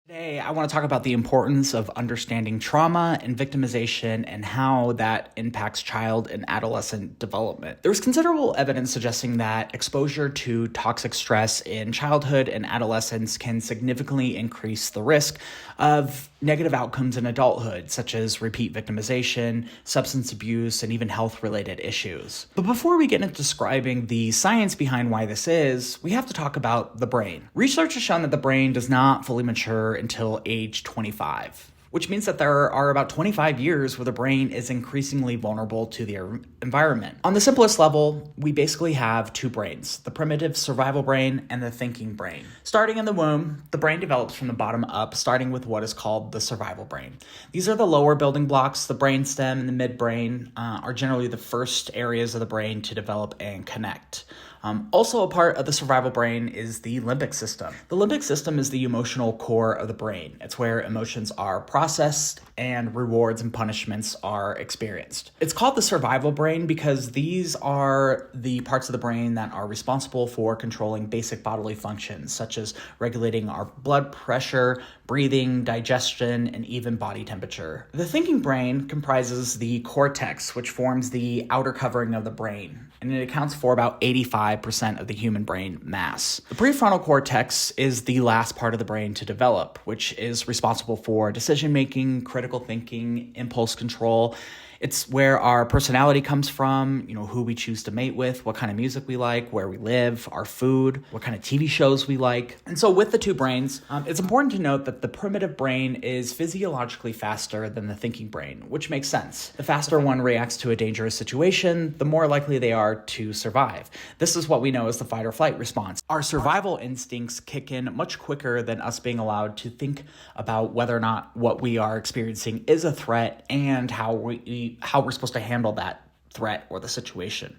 Today, I want to talk about the importance of understanding trauma and victimization and how that impacts child and adolescent development. There's considerable evidence suggesting that exposure to toxic stress in childhood and adolescence can significantly increase the risk of negative outcomes in adulthood, such as repeat victimization, substance abuse, and even health-related issues. But before we get into describing the science behind why this is, we have to talk about the brain. Research has shown that the brain does not fully mature until age 25, which means that there are about 25 years where the brain is increasingly vulnerable to the environment. On the simplest level, we basically have two brains, the primitive survival brain and the thinking brain. Starting in the womb, the brain develops from the bottom up, starting with what is called the survival brain. These are the lower building blocks. The brainstem and the midbrain are generally the first areas of the brain to develop and connect. Also a part of the survival brain is the limbic system. The limbic system is the emotional core of the brain. It's where emotions are processed and rewards and punishments are experienced. It's called the survival brain because these are the parts of the brain that are responsible for controlling basic bodily functions, such as regulating our blood pressure, breathing, digestion, and even body temperature. The thinking brain comprises the cortex, which forms the outer covering of the brain, and it accounts for about 85% of the human brain mass. The prefrontal cortex is the last part of the brain to develop, which is responsible for decision-making, critical thinking, impulse control. It's where our personality comes from, who we choose to mate with, what kind of music we like, where we live, our food, what kind of TV shows we like. And so with the two brains, it's important to note that the primitive brain is physiologically faster than the thinking brain, which makes sense. The faster one reacts to a dangerous situation, the more likely they are to survive. This is what we know as the fight or flight response. Our survival instincts kick in much quicker than us being allowed to think about whether or not what we are experiencing is a threat and how we're supposed to handle that threat or the situation.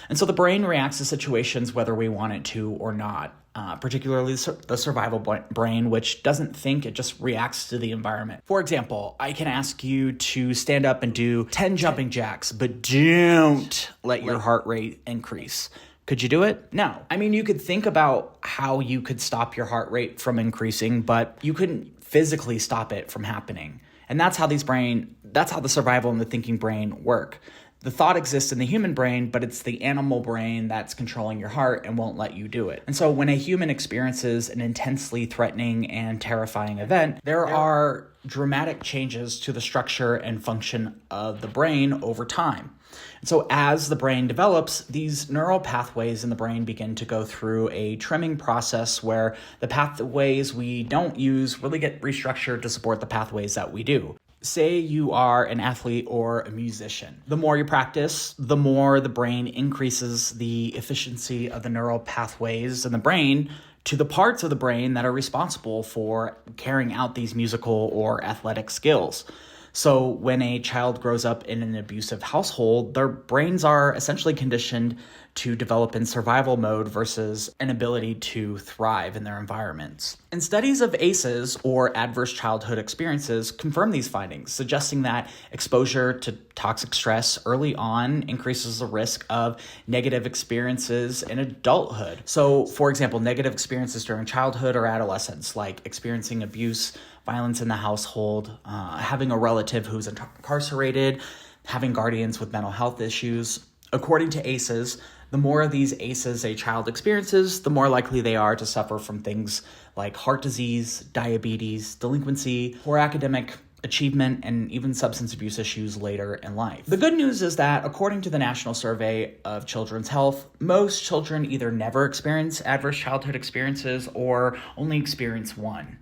And so the brain reacts to situations whether we want it to or not, particularly the survival brain, which doesn't think, it just reacts to the environment. For example, I can ask you to stand up and do 10 jumping jacks, but don't let your heart rate increase. Could you do it? No. I mean, you could think about how you could stop your heart rate from increasing, but you couldn't physically stop it from happening. And that's how the survival and the thinking brain work. The thought exists in the human brain, but it's the animal brain that's controlling your heart and won't let you do it. And so when a human experiences an intensely threatening and terrifying event, there are dramatic changes to the structure and function of the brain over time. And so as the brain develops, these neural pathways in the brain begin to go through a trimming process where the pathways we don't use really get restructured to support the pathways that we do. Say you are an athlete or a musician. The more you practice, the more the brain increases the efficiency of the neural pathways in the brain to the parts of the brain that are responsible for carrying out these musical or athletic skills. So when a child grows up in an abusive household, their brains are essentially conditioned to develop in survival mode versus an ability to thrive in their environments. And studies of ACEs, or adverse childhood experiences, confirm these findings, suggesting that exposure to toxic stress early on increases the risk of negative experiences in adulthood. So, for example, negative experiences during childhood or adolescence, like experiencing abuse, violence in the household, having a relative who's incarcerated, having guardians with mental health issues. According to ACEs, the more of these ACEs a child experiences, the more likely they are to suffer from things like heart disease, diabetes, delinquency, poor academic achievement, and even substance abuse issues later in life. The good news is that according to the National Survey of Children's Health, most children either never experience adverse childhood experiences or only experience one.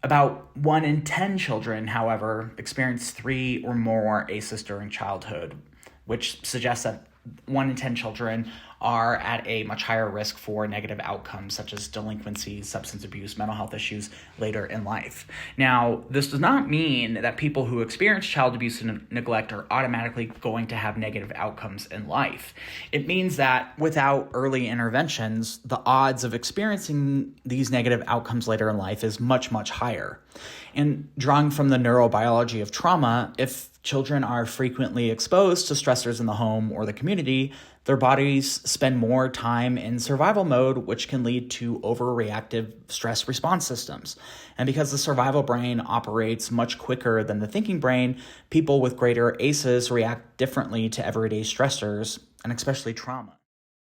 About 1 in 10 children, however, experience 3 or more ACEs during childhood, which suggests that 1 in 10 children are at a much higher risk for negative outcomes such as delinquency, substance abuse, mental health issues later in life. Now, this does not mean that people who experience child abuse and neglect are automatically going to have negative outcomes in life. It means that without early interventions, the odds of experiencing these negative outcomes later in life is much, much higher. And drawing from the neurobiology of trauma, if children are frequently exposed to stressors in the home or the community, Their bodies spend more time in survival mode, which can lead to overreactive stress response systems. And because the survival brain operates much quicker than the thinking brain, people with greater ACEs react differently to everyday stressors, and especially trauma.